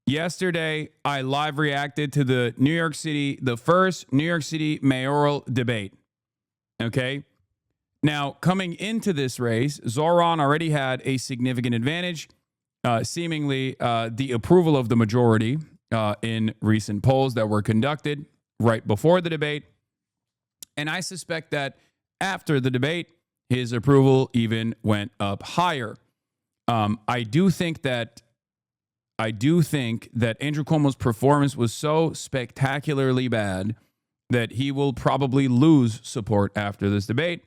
Yesterday, I live reacted to the first New York City mayoral debate. Okay. Now, coming into this race, Zoran already had a significant advantage, seemingly the approval of the majority in recent polls that were conducted right before the debate. And I suspect that after the debate, his approval even went up higher. I do think that Andrew Cuomo's performance was so spectacularly bad that he will probably lose support after this debate.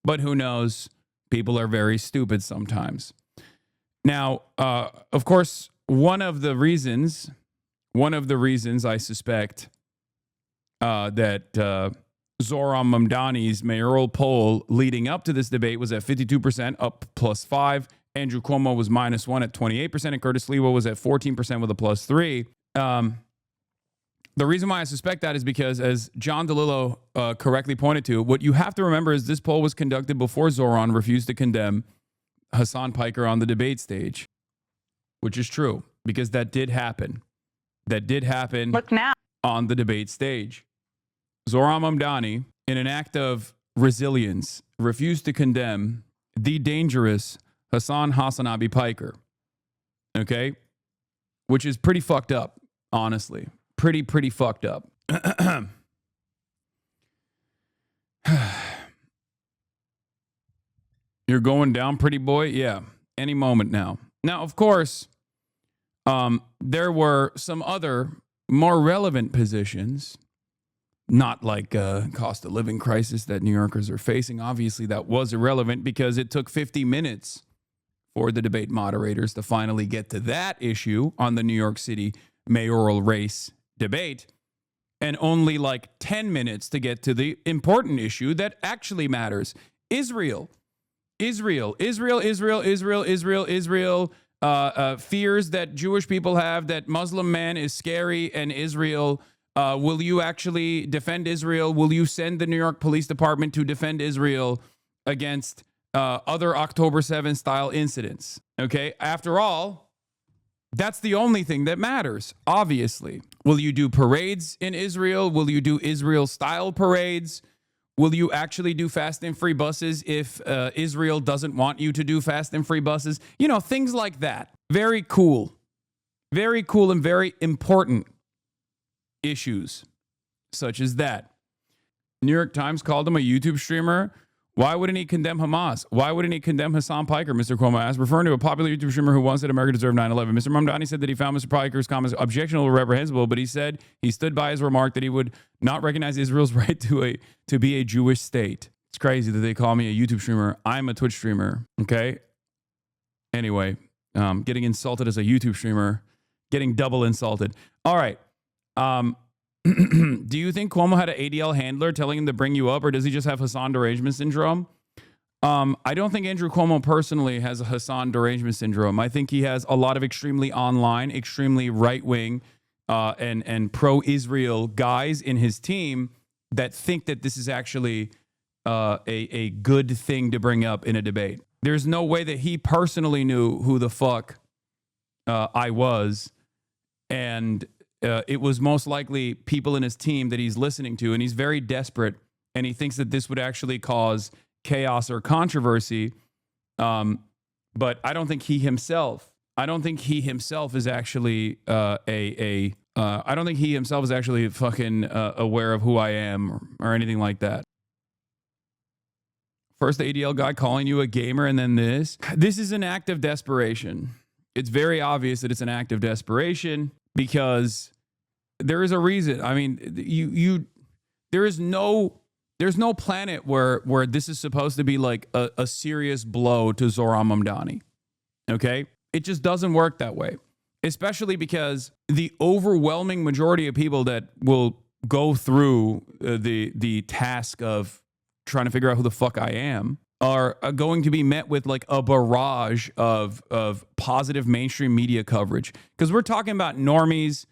But who knows? People are very stupid sometimes. Now, of course, one of the reasons I suspect that Zoran Mamdani's mayoral poll leading up to this debate was at 52%, up +5. Andrew Cuomo was -1 at 28%, and Curtis Sliwa was at 14% with a +3. The reason why I suspect that is because, as John DeLillo correctly pointed to, what you have to remember is this poll was conducted before Zoran refused to condemn Hassan Piker on the debate stage, which is true, because that did happen. That did happen Look now. On the debate stage. Zoran Mamdani, in an act of resilience, refused to condemn the dangerous Hasanabi Piker. Okay? Which is pretty fucked up, honestly. Pretty fucked up. You're going down, pretty boy? Yeah, any moment now. Now, of course, there were some other more relevant positions, not like cost of living crisis that New Yorkers are facing. Obviously, that was irrelevant because it took 50 minutes for the debate moderators to finally get to that issue on the New York City mayoral race debate, and only like 10 minutes to get to the important issue that actually matters. Israel fears that Jewish people have, that Muslim man is scary, and Israel, will you actually defend Israel? Will you send the New York Police Department to defend Israel against other October 7th style incidents? Okay, after all, that's the only thing that matters, obviously. Will you do parades in Israel? Will you do Israel-style parades? Will you actually do fast and free buses if Israel doesn't want you to do fast and free buses? You know, things like that. Very cool. Very cool and very important issues such as that. New York Times called him a YouTube streamer. Why wouldn't he condemn Hamas? Why wouldn't he condemn Hassan Piker, Mr. Cuomo asked, referring to a popular YouTube streamer who once said America deserved 9/11. Mr. Mamdani said that he found Mr. Piker's comments objectionable or reprehensible, but he said he stood by his remark that he would not recognize Israel's right to be a Jewish state. It's crazy that they call me a YouTube streamer. I'm a Twitch streamer, okay? Anyway, getting insulted as a YouTube streamer, getting double insulted. All right. Do you think Cuomo had an ADL handler telling him to bring you up, or does he just have Hassan derangement syndrome? I don't think Andrew Cuomo personally has a Hassan derangement syndrome. I think he has a lot of extremely online, extremely right-wing, and pro-Israel guys in his team that think that this is actually a good thing to bring up in a debate. There's no way that he personally knew who the fuck I was, and it was most likely people in his team that he's listening to, and he's very desperate, and he thinks that this would actually cause chaos or controversy. But I don't think he himself is actually I don't think he himself is actually fucking aware of who I am or anything like that. First the ADL guy calling you a gamer, and then this. This is an act of desperation. It's very obvious that it's an act of desperation because there is a reason. I mean, there's no planet where this is supposed to be like a serious blow to Zoran Mamdani. Okay? It just doesn't work that way. Especially because the overwhelming majority of people that will go through the task of trying to figure out who the fuck I am are going to be met with like a barrage of positive mainstream media coverage. Because we're talking about normies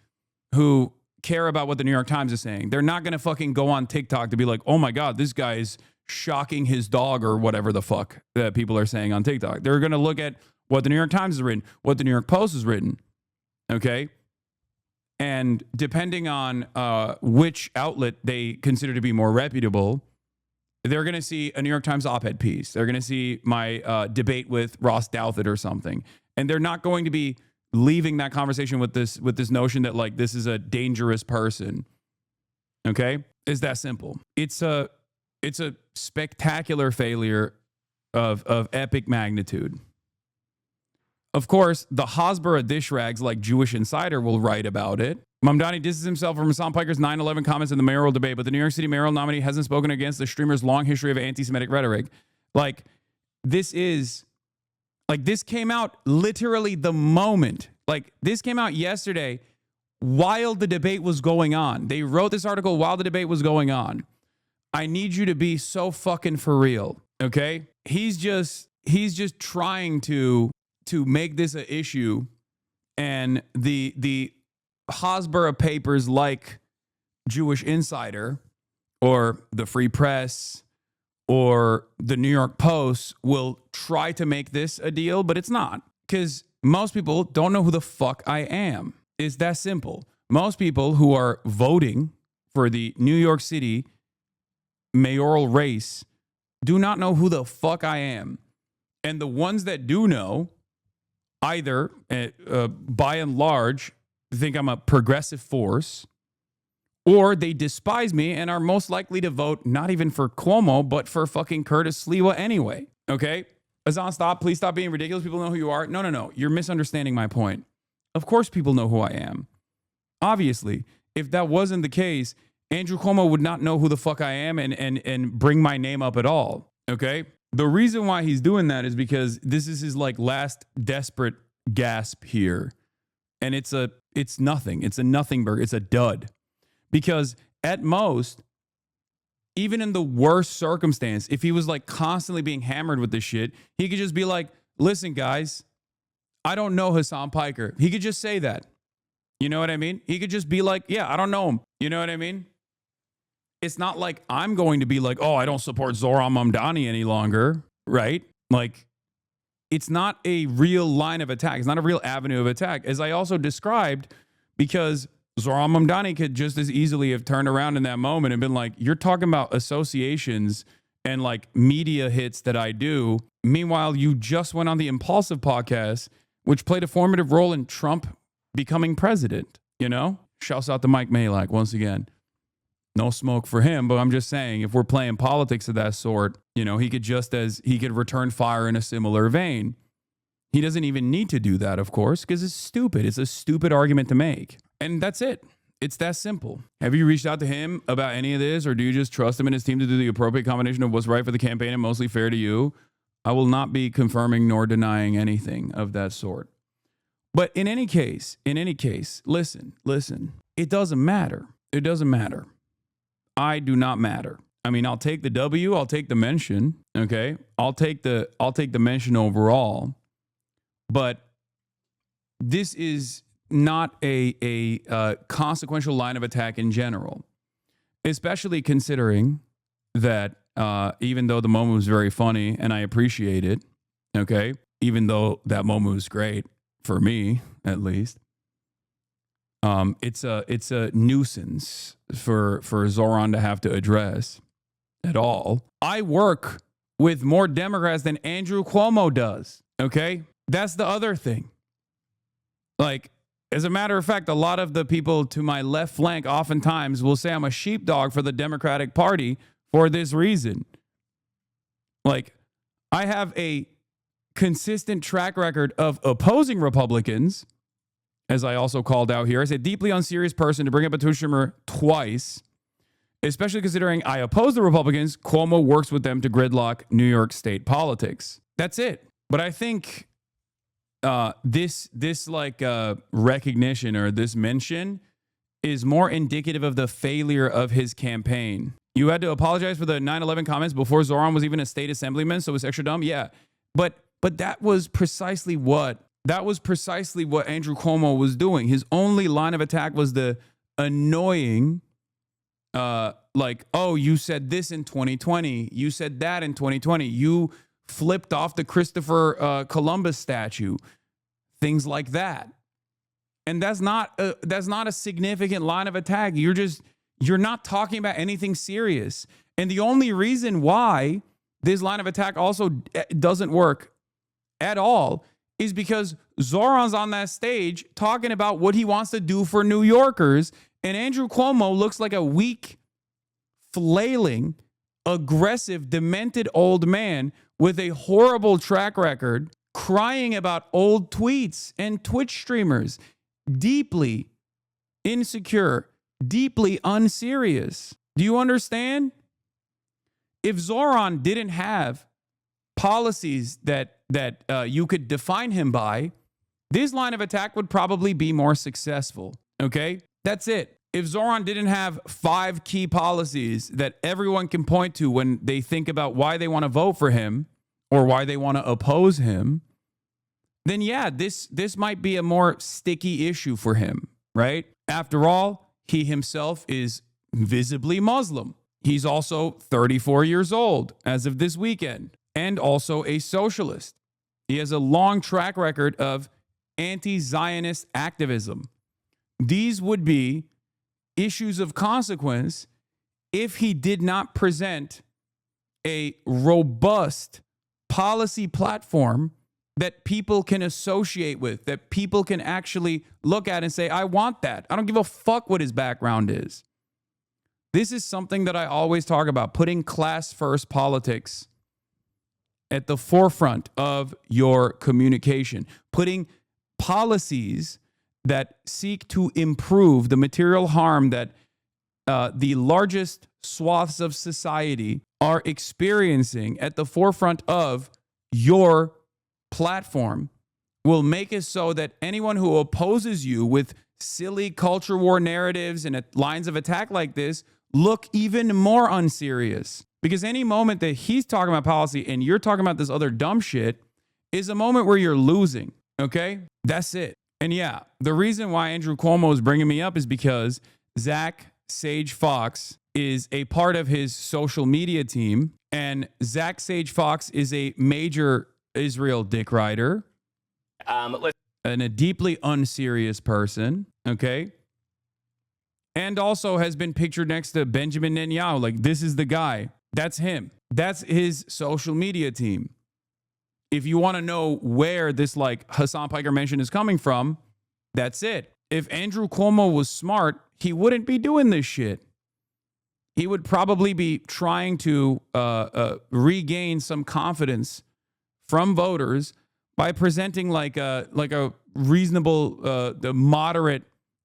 who care about what the New York Times is saying. They're not going to fucking go on TikTok to be like, oh my God, this guy is shocking his dog or whatever the fuck that people are saying on TikTok. They're going to look at what the New York Times has written, what the New York Post has written. Okay? And depending on which outlet they consider to be more reputable, they're going to see a New York Times op-ed piece. They're going to see my debate with Ross Douthat or something. And they're not going to be leaving that conversation with this notion that like this is a dangerous person. Okay? It's that simple. It's a spectacular failure of epic magnitude. Of course, the Hasbara dish rags like Jewish Insider will write about it. Mamdani distances himself from Hassan Piker's 9/11 comments in the mayoral debate, but the New York City mayoral nominee hasn't spoken against the streamer's long history of anti-Semitic rhetoric. Like, this came out literally the moment. Like, this came out yesterday while the debate was going on. They wrote this article while the debate was going on. I need you to be so fucking for real, okay? He's just trying to make this an issue, and the Hasbara papers like Jewish Insider or the Free Press or the New York Post will try to make this a deal, but it's not, because most people don't know who the fuck I am. It's that simple. Most people who are voting for the New York City mayoral race do not know who the fuck I am. And the ones that do know either, by and large, think I'm a progressive force, or they despise me and are most likely to vote not even for Cuomo, but for fucking Curtis Sliwa anyway. Okay? Azan, stop. Please stop being ridiculous. People know who you are. No. You're misunderstanding my point. Of course people know who I am. Obviously, if that wasn't the case, Andrew Cuomo would not know who the fuck I am and bring my name up at all. Okay? The reason why he's doing that is because this is his like last desperate gasp here. And it's nothing. It's a nothing burger. It's a dud. Because at most, even in the worst circumstance, if he was like constantly being hammered with this shit, he could just be like, listen, guys, I don't know Hassan Piker. He could just say that. You know what I mean? He could just be like, yeah, I don't know him. You know what I mean? It's not like I'm going to be like, oh, I don't support Zohran Mamdani any longer, right? Like, it's not a real line of attack. It's not a real avenue of attack, as I also described, because Zohran Mamdani could just as easily have turned around in that moment and been like, you're talking about associations and like media hits that I do. Meanwhile, you just went on the Impulsive podcast, which played a formative role in Trump becoming president, you know? Shouts out to Mike Malak once again. No smoke for him, but I'm just saying, if we're playing politics of that sort, you know, he could return fire in a similar vein. He doesn't even need to do that, of course, because it's stupid. It's a stupid argument to make. And that's it. It's that simple. Have you reached out to him about any of this, or do you just trust him and his team to do the appropriate combination of what's right for the campaign and mostly fair to you? I will not be confirming nor denying anything of that sort. But in any case, listen, it doesn't matter. It doesn't matter. I do not matter. I mean, I'll take the W, I'll take the mention, okay? I'll take the mention overall. But this is not a consequential line of attack in general, especially considering that even though the moment was very funny and I appreciate it, okay, even though that moment was great for me, at least, it's a nuisance for Zohran to have to address at all. I work with more Democrats than Andrew Cuomo does, okay? That's the other thing. Like, as a matter of fact, a lot of the people to my left flank oftentimes will say I'm a sheepdog for the Democratic Party for this reason. Like, I have a consistent track record of opposing Republicans, as I also called out here. I said, deeply unserious person to bring up a Tushmer twice, especially considering I oppose the Republicans. Cuomo works with them to gridlock New York State politics. That's it. But I think this recognition or this mention is more indicative of the failure of his campaign. You had to apologize for the 9/11 comments before Zohran was even a state assemblyman, so it's extra dumb. Yeah, but that was precisely what Andrew Cuomo was doing. His only line of attack was the annoying, like, oh, you said this in 2020, you said that in 2020, you flipped off the Christopher Columbus statue, things like that. And that's not a significant line of attack. You're not talking about anything serious. And the only reason why this line of attack also doesn't work at all is because Zoran's on that stage talking about what he wants to do for New Yorkers, and Andrew Cuomo looks like a weak, flailing, aggressive, demented old man with a horrible track record, crying about old tweets and Twitch streamers, deeply insecure, deeply unserious. Do you understand? If Zoran didn't have policies that you could define him by, this line of attack would probably be more successful. Okay? That's it. If Zoran didn't have 5 key policies that everyone can point to when they think about why they want to vote for him or why they want to oppose him, then yeah, this might be a more sticky issue for him, right? After all, he himself is visibly Muslim. He's also 34 years old as of this weekend, and also a socialist. He has a long track record of anti-Zionist activism. These would be issues of consequence if he did not present a robust policy platform that people can associate with, that people can actually look at and say, I want that. I don't give a fuck what his background is. This is something that I always talk about, putting class first politics at the forefront of your communication, putting policies that seek to improve the material harm that the largest swaths of society are experiencing at the forefront of your platform will make it so that anyone who opposes you with silly culture war narratives and lines of attack like this look even more unserious. Because any moment that he's talking about policy and you're talking about this other dumb shit is a moment where you're losing, okay? That's it. And yeah, the reason why Andrew Cuomo is bringing me up is because Zach Sage Fox is a part of his social media team, and Zach Sage Fox is a major Israel dick rider and a deeply unserious person, okay? And also has been pictured next to Benjamin Netanyahu. Like, this is the guy. That's him. That's his social media team. If you want to know where this like Hassan Piker mention is coming from, that's it. If Andrew Cuomo was smart, he wouldn't be doing this shit. He would probably be trying to regain some confidence from voters by presenting like a reasonable, the moderate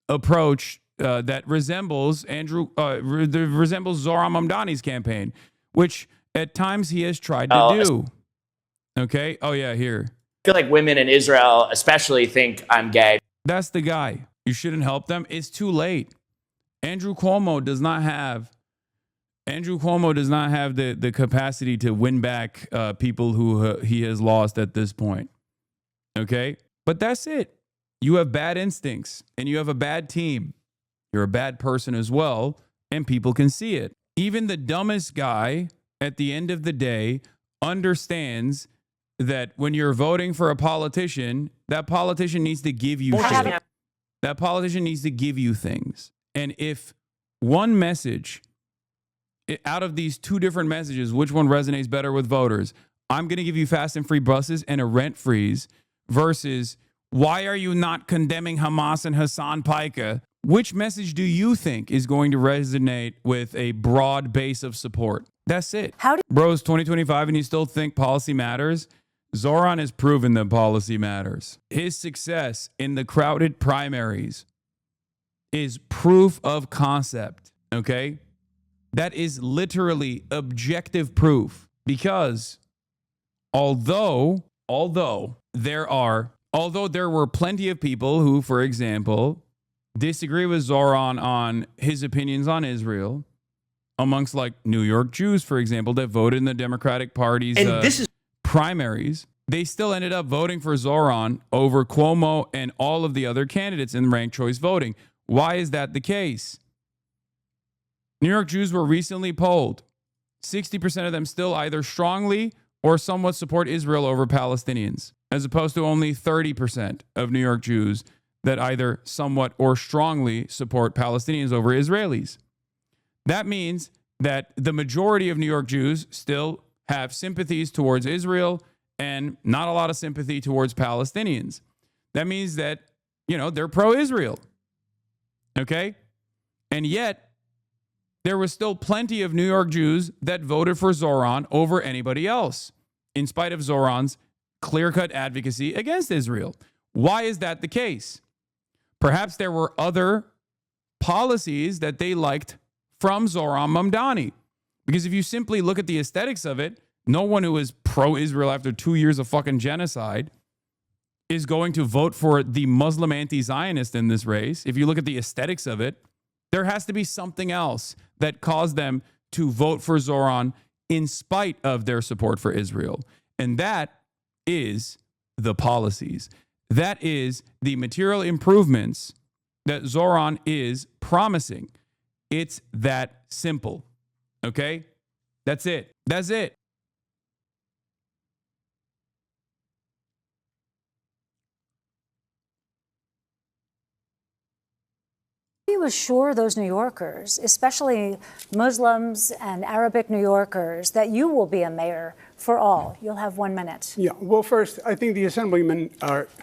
approach that resembles resembles Zohran Mamdani's campaign, which at times he has tried to do. Okay. Oh yeah, here. I feel like women in Israel especially think I'm gay. That's the guy. You shouldn't help them. It's too late. Andrew Cuomo does not have the capacity to win back people who he has lost at this point. Okay? But that's it. You have bad instincts and you have a bad team. You're a bad person as well, and people can see it. Even the dumbest guy at the end of the day understands that when you're voting for a politician, that politician needs to give you shit. That politician needs to give you things. And if one message out of these 2 different messages, which one resonates better with voters? I'm going to give you fast and free buses and a rent freeze versus why are you not condemning Hamas and Hassan Piker? Which message do you think is going to resonate with a broad base of support? That's it. Bro, it's 2025 and you still think policy matters? Zoran has proven that policy matters. His success in the crowded primaries is proof of concept, okay? That is literally objective proof because although there were plenty of people who, for example, disagree with Zoran on his opinions on Israel, amongst like New York Jews, for example, that voted in the Democratic Party's primaries, they still ended up voting for Zoran over Cuomo and all of the other candidates in ranked choice voting. Why is that the case? New York Jews were recently polled. 60% of them still either strongly or somewhat support Israel over Palestinians, as opposed to only 30% of New York Jews that either somewhat or strongly support Palestinians over Israelis. That means that the majority of New York Jews still have sympathies towards Israel and not a lot of sympathy towards Palestinians. That means that, they're pro-Israel. Okay? And yet, there was still plenty of New York Jews that voted for Zoran over anybody else, in spite of Zoran's clear-cut advocacy against Israel. Why is that the case? Perhaps there were other policies that they liked from Zoran Mamdani. Because if you simply look at the aesthetics of it, no one who is pro-Israel after 2 years of fucking genocide is going to vote for the Muslim anti-Zionist in this race. If you look at the aesthetics of it, there has to be something else that caused them to vote for Zoran in spite of their support for Israel. And that is the policies. That is the material improvements that Zoran is promising. It's that simple. Okay? That's it. That's it. You assure those New Yorkers, especially Muslims and Arabic New Yorkers, that you will be a mayor for all? You'll have 1 minute. Yeah, well, first, I think the Assemblyman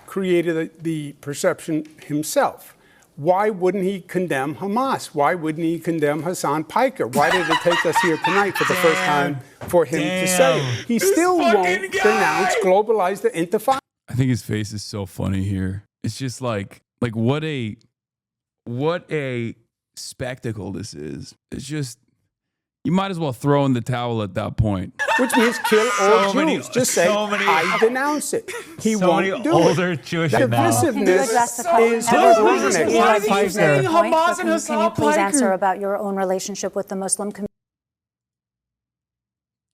created the perception himself. Why wouldn't he condemn Hamas? Why wouldn't he condemn Hassan Piker? Why did it take us here tonight for the first time for him to say it? He still won't denounce, globalize the intifada. I think his face is so funny here. It's just like what a spectacle this is. It's just, you might as well throw in the towel at that point. Which means kill all Jews. Just say, I denounce it. He won't do older it. Jewish Divisiveness is Why are you saying Hamas and Hassan Piker? Can you please answer about your own relationship with the Muslim community?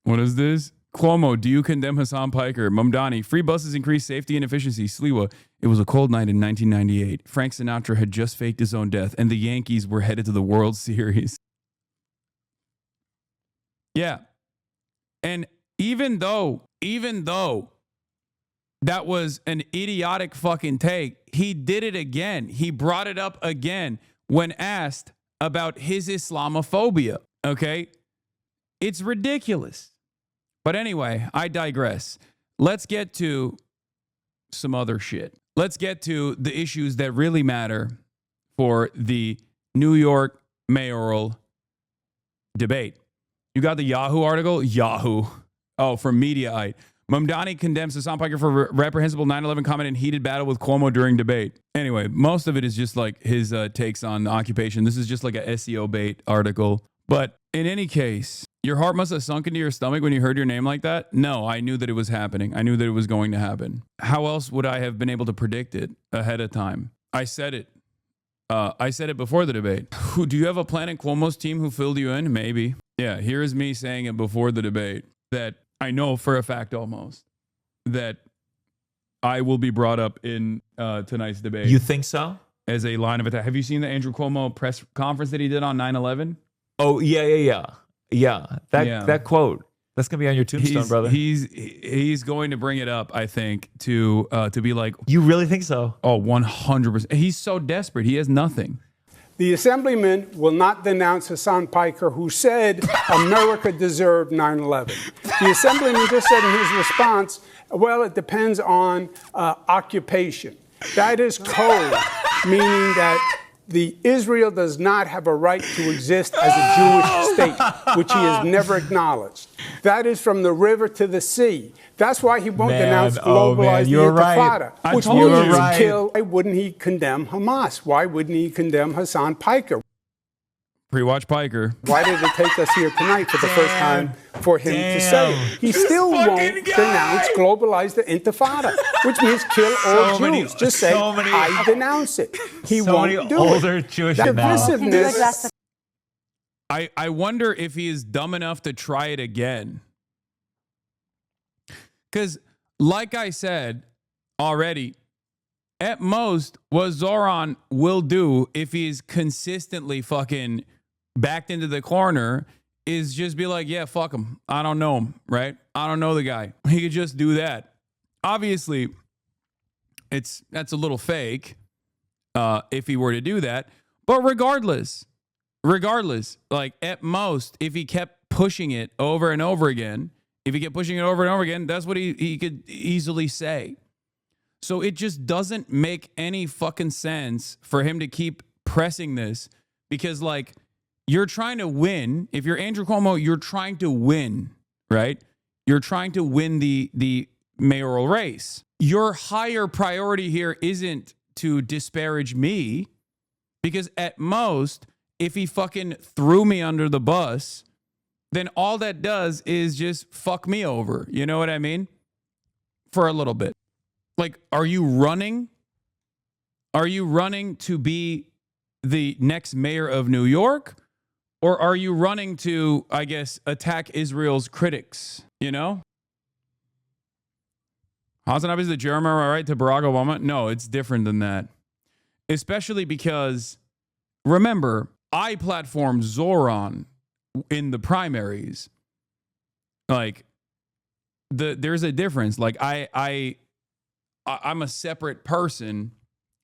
What is this? Cuomo, do you condemn Hassan Piker? Mamdani, free buses increase safety and efficiency. Sliwa, it was a cold night in 1998. Frank Sinatra had just faked his own death, and the Yankees were headed to the World Series. Yeah. And even though that was an idiotic fucking take, he did it again. He brought it up again when asked about his Islamophobia. Okay? It's ridiculous. But anyway, I digress. Let's get to some other shit. Let's get to the issues that really matter for the New York mayoral debate. You got the Yahoo article? Yahoo. Oh, from Mediaite. Mamdani condemns Hassan Piker for reprehensible 9/11 comment in heated battle with Cuomo during debate. Anyway, most of it is just like his takes on occupation. This is just like a SEO bait article. But in any case, your heart must have sunk into your stomach when you heard your name like that? No, I knew that it was happening. I knew that it was going to happen. How else would I have been able to predict it ahead of time? I said it. I said it before the debate. Do you have a Planet Cuomo's team who filled you in? Maybe. Yeah, here is me saying it before the debate that I know for a fact almost that I will be brought up in tonight's debate. You think so? As a line of attack. Have you seen the Andrew Cuomo press conference that he did on 9/11? Oh, yeah. That quote. That's gonna be on your tombstone, brother. He's going to bring it up, I think, to be like, you really think so? Oh, 100%. He's so desperate. He has nothing. The Assemblyman will not denounce Hassan Piker, who said America deserved 9/11. The Assemblyman just said in his response, well, it depends on occupation. That is code, meaning that Israel does not have a right to exist as a Jewish state, which he has never acknowledged. That is from the river to the sea. That's why he won't denounce globalize the intifada, which means kill. Why wouldn't he condemn Hamas? Why wouldn't he condemn Hassan Piker? Pre-watch Piker. Why did it take us here tonight for the first time for him to say it? He still won't denounce globalize the intifada, which means kill all Jews. Just say, I denounce it. He won't do older it. Jewish Divisiveness. I wonder if he is dumb enough to try it again. Because, like I said already, at most, what Zoran will do if he's consistently fucking backed into the corner is just be like, yeah, fuck him. I don't know him, right? I don't know the guy. He could just do that. Obviously, that's a little fake. if he were to do that. But regardless, like at most, if he kept pushing it over and over again, that's what he could easily say. So it just doesn't make any fucking sense for him to keep pressing this, because like you're trying to win. If you're Andrew Cuomo, you're trying to win, right? You're trying to win the mayoral race. Your higher priority here isn't to disparage me, because at most, if he fucking threw me under the bus, then all that does is just fuck me over. You know what I mean? For a little bit. Like, are you running? Are you running to be the next mayor of New York? Or are you running to, I guess, attack Israel's critics? You know? Hasanabi is the Jeremiah right to Barack Obama? No, it's different than that. Especially because, remember, I platformed Zoran in the primaries. Like, there's a difference. Like, I'm a separate person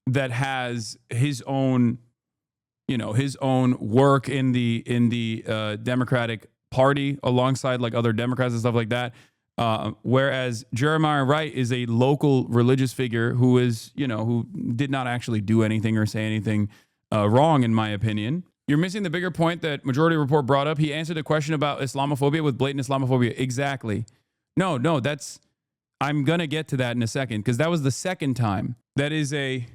that has his own, his own work in the Democratic Party alongside like other Democrats and stuff like that. Whereas Jeremiah Wright is a local religious figure who is, who did not actually do anything or say anything wrong, in my opinion. You're missing the bigger point that Majority Report brought up. He answered the question about Islamophobia with blatant Islamophobia. Exactly. No, I'm going to get to that in a second, because that was the second time. That is the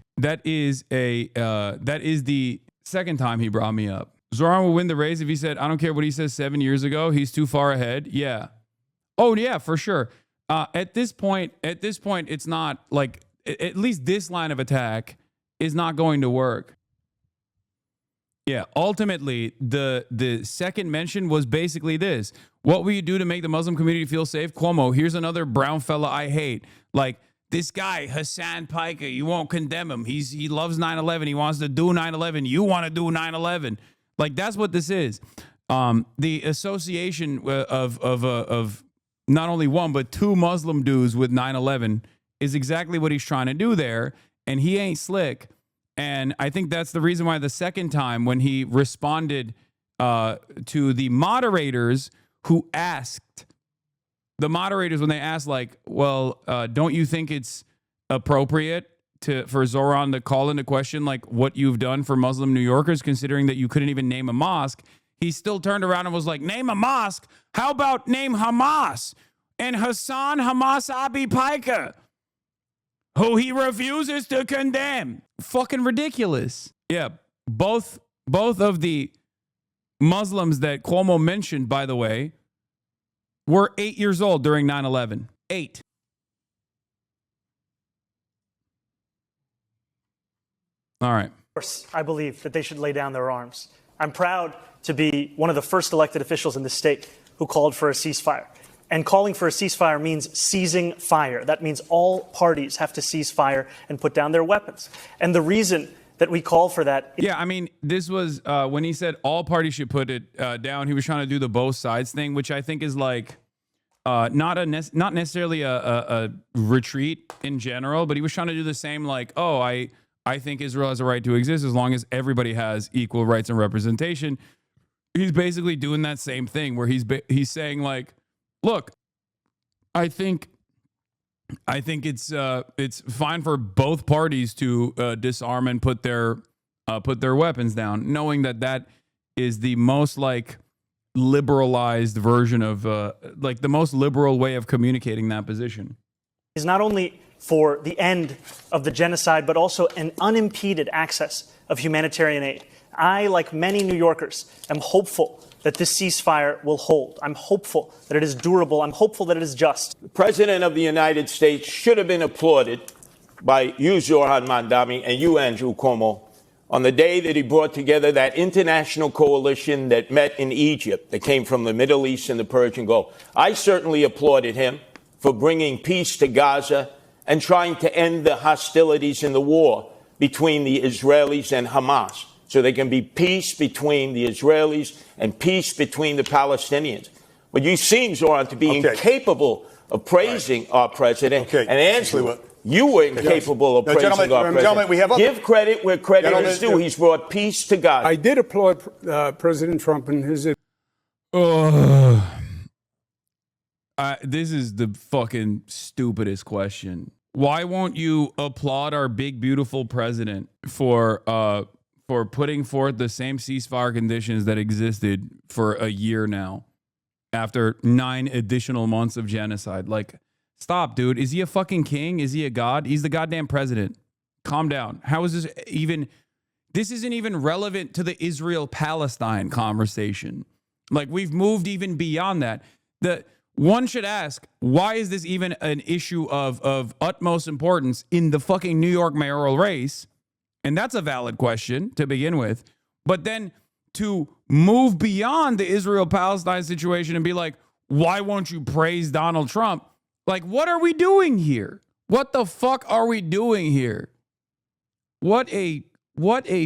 second time he brought me up. Zoran will win the race if he said, I don't care what he says 7 years ago. He's too far ahead. Yeah. Oh, yeah, for sure. At this point, it's not like, at least this line of attack is not going to work. Yeah, ultimately, the second mention was basically this. What will you do to make the Muslim community feel safe? Cuomo, here's another brown fella I hate. Like, this guy, Hassan Piker, you won't condemn him. He loves 9/11. He wants to do 9/11. You want to do 9/11. Like, that's what this is. The association of not only one, but two Muslim dudes with 9/11 is exactly what he's trying to do there. And he ain't slick. And I think that's the reason why the second time when he responded to the moderators who asked, when they asked, like, well, don't you think it's appropriate for Zoran to call into question, like, what you've done for Muslim New Yorkers, considering that you couldn't even name a mosque? He still turned around and was like, name a mosque? How about name Hamas and Hasanabi Piker, who he refuses to condemn? Fucking ridiculous. Yeah, both of the Muslims that Cuomo mentioned, by the way, were 8 years old during 9/11. 8. All right. Of course, I believe that they should lay down their arms. I'm proud to be one of the first elected officials in the state who called for a ceasefire. And calling for a ceasefire means seizing fire. That means all parties have to cease fire and put down their weapons. And the reason that we call for that... Yeah, I mean, this was when he said all parties should put it down, he was trying to do the both sides thing, which I think is like not necessarily a retreat in general, but he was trying to do the same, like, oh, I think Israel has a right to exist as long as everybody has equal rights and representation. He's basically doing that same thing where he's saying, like, look, I think it's fine for both parties to disarm and put their weapons down, knowing that is the most like liberalized version of like the most liberal way of communicating that position. Is not only for the end of the genocide, but also an unimpeded access of humanitarian aid. I, like many New Yorkers, am hopeful that this ceasefire will hold. I'm hopeful that it is durable. I'm hopeful that it is just. The President of the United States should have been applauded by you, Zoran Mandami, and you, Andrew Cuomo, on the day that he brought together that international coalition that met in Egypt, that came from the Middle East and the Persian Gulf. I certainly applauded him for bringing peace to Gaza and trying to end the hostilities in the war between the Israelis and Hamas, so there can be peace between the Israelis and peace between the Palestinians. But you seem, Zoran, to be incapable of praising our president and answering You were incapable of praising our president. Gentlemen, we have other... Give credit where credit is due. He's brought peace to God. I did applaud President Trump and his... This is the fucking stupidest question. Why won't you applaud our big, beautiful president for putting forth the same ceasefire conditions that existed for a year now after 9 additional months of genocide? Like, stop, dude. Is he a fucking king? Is he a god? He's the goddamn president. Calm down. How is this even... This isn't even relevant to the Israel-Palestine conversation. Like, we've moved even beyond that. One should ask, why is this even an issue of utmost importance in the fucking New York mayoral race? And that's a valid question to begin with. But then to move beyond the Israel-Palestine situation and be like, why won't you praise Donald Trump? Like, what are we doing here? What the fuck are we doing here? What a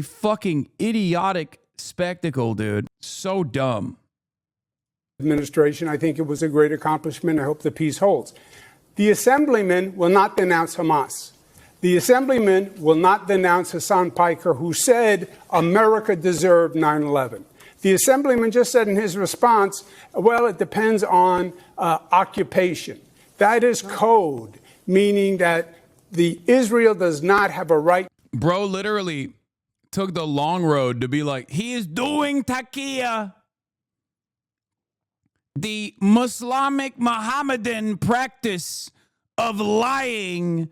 fucking idiotic spectacle, dude. So dumb. Administration. I think it was a great accomplishment. I hope the peace holds. The assemblyman will not denounce Hamas. The assemblyman will not denounce Hassan Piker, who said America deserved 9/11. The assemblyman just said in his response, well, it depends on occupation. That is code, meaning that Israel does not have a right. Bro literally took the long road to be like, he is doing taqiyya, the Muslimic Mohammedan practice of lying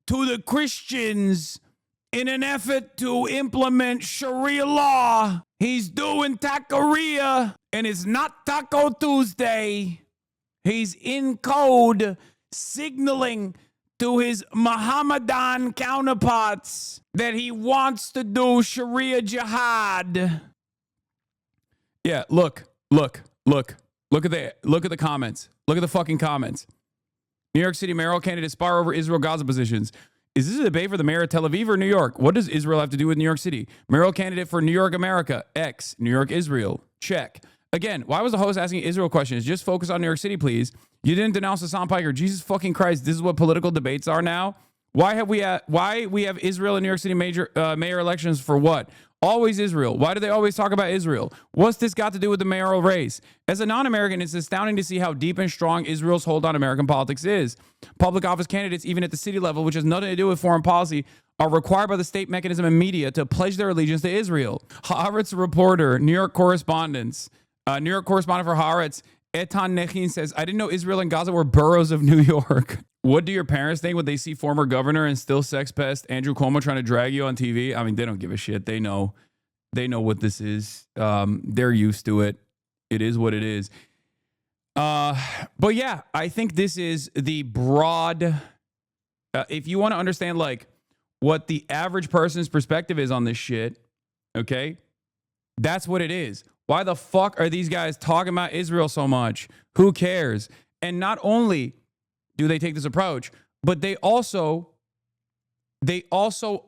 to the Christians in an effort to implement Sharia law. He's doing taqueria, and it's not Taco Tuesday. He's in code signaling to his Mohammedan counterparts that he wants to do Sharia jihad. Yeah, look at the comments. Look at the fucking comments. New York City mayoral candidate spar over Israel-Gaza positions. Is this a debate for the mayor of Tel Aviv or New York? What does Israel have to do with New York City? Mayoral candidate for New York, America. X. New York, Israel. Check. Again, why was the host asking Israel questions? Just focus on New York City, please. You didn't denounce Hassan Piker. Jesus fucking Christ. This is what political debates are now. Why we have Israel and New York City mayor elections for what? Always Israel. Why do they always talk about Israel? What's this got to do with the mayoral race? As a non-American, it's astounding to see how deep and strong Israel's hold on American politics is. Public office candidates, even at the city level, which has nothing to do with foreign policy, are required by the state mechanism and media to pledge their allegiance to Israel. Haaretz reporter, New York correspondent for Haaretz, Etan Nechin says, I didn't know Israel and Gaza were boroughs of New York. What do your parents think when they see former governor and still sex pest Andrew Cuomo trying to drag you on TV? I mean, they don't give a shit. They know what this is. They're used to it. It is what it is. But yeah, I think this is the broad, if you want to understand like what the average person's perspective is on this shit, okay? That's what it is. Why the fuck are these guys talking about Israel so much? Who cares? And not only do they take this approach, but they also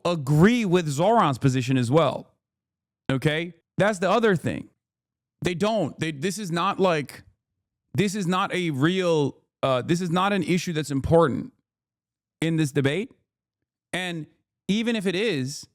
agree with Zoran's position as well. Okay? That's the other thing. They don't. This is not an issue that's important in this debate. And even if it is,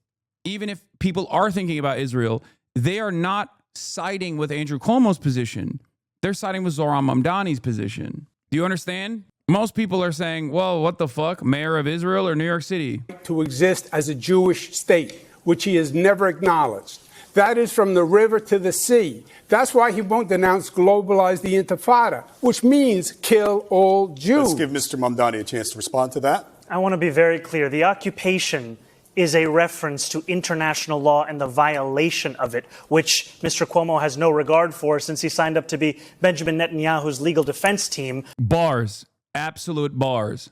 even if people are thinking about Israel, they are not siding with Andrew Cuomo's position. They're siding with Zoran Mamdani's position. Do you understand? Most people are saying, well, what the fuck? Mayor of Israel or New York City? To exist as a Jewish state, which he has never acknowledged. That is from the river to the sea. That's why he won't globalize the Intifada, which means kill all Jews. Let's give Mr. Mamdani a chance to respond to that. I want to be very clear. The occupation is a reference to international law and the violation of it, which Mr. Cuomo has no regard for since he signed up to be Benjamin Netanyahu's legal defense team. Bars. Absolute bars.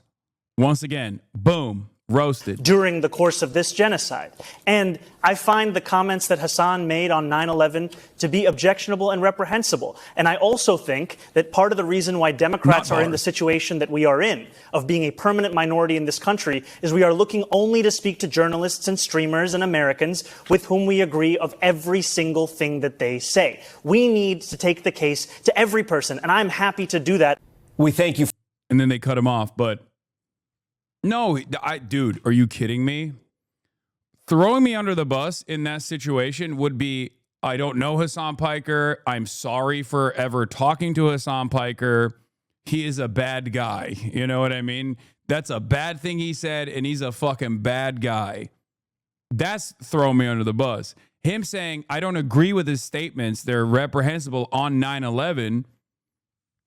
Once again, boom, roasted. During the course of this genocide. And I find the comments that Hassan made on 9/11 to be objectionable and reprehensible. And I also think that part of the reason why Democrats are in the situation that we are in, of being a permanent minority in this country, is we are looking only to speak to journalists and streamers and Americans with whom we agree of every single thing that they say. We need to take the case to every person, and I'm happy to do that. We thank you. And then they cut him off, but No, dude, are you kidding me? Throwing me under the bus in that situation would be, I don't know Hassan Piker. I'm sorry for ever talking to Hassan Piker. He is a bad guy. You know what I mean? That's a bad thing he said, and he's a fucking bad guy. That's throwing me under the bus. Him saying, I don't agree with his statements, they're reprehensible on 9/11,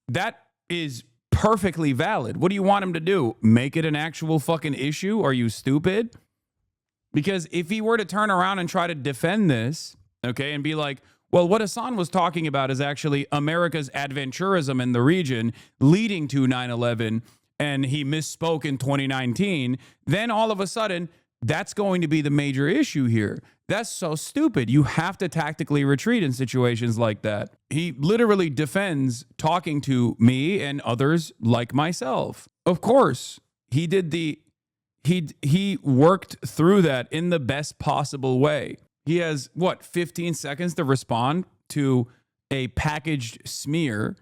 that is perfectly valid. What do you want him to do? Make it an actual fucking issue? Are you stupid? Because if he were to turn around and try to defend this, okay, and be like, well, what Hassan was talking about is actually America's adventurism in the region leading to 9/11, and he misspoke in 2019, then all of a sudden, that's going to be the major issue here. That's so stupid. You have to tactically retreat in situations like that. He literally defends talking to me and others like myself. Of course, he did he worked through that in the best possible way. He has, 15 seconds to respond to a packaged smear.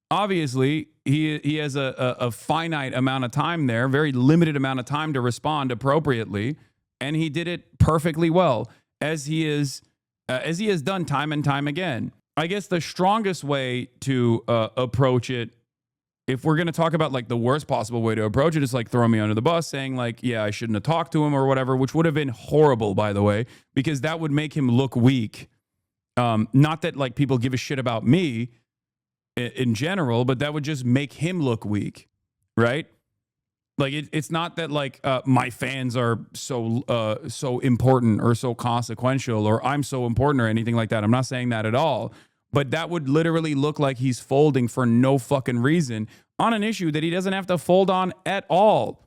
Obviously, he has a finite amount of time there, very limited amount of time to respond appropriately, and he did it perfectly well, as he has done time and time again. I guess the strongest way to approach it, if we're going to talk about like the worst possible way to approach it, is like throwing me under the bus, saying like, yeah, I shouldn't have talked to him or whatever, which would have been horrible, by the way, because that would make him look weak. Not that like people give a shit about me in general, but that would just make him look weak, right? Like it's not that like my fans are so important or so consequential, or I'm so important or anything like that. I'm not saying that at all. But that would literally look like he's folding for no fucking reason on an issue that he doesn't have to fold on at all.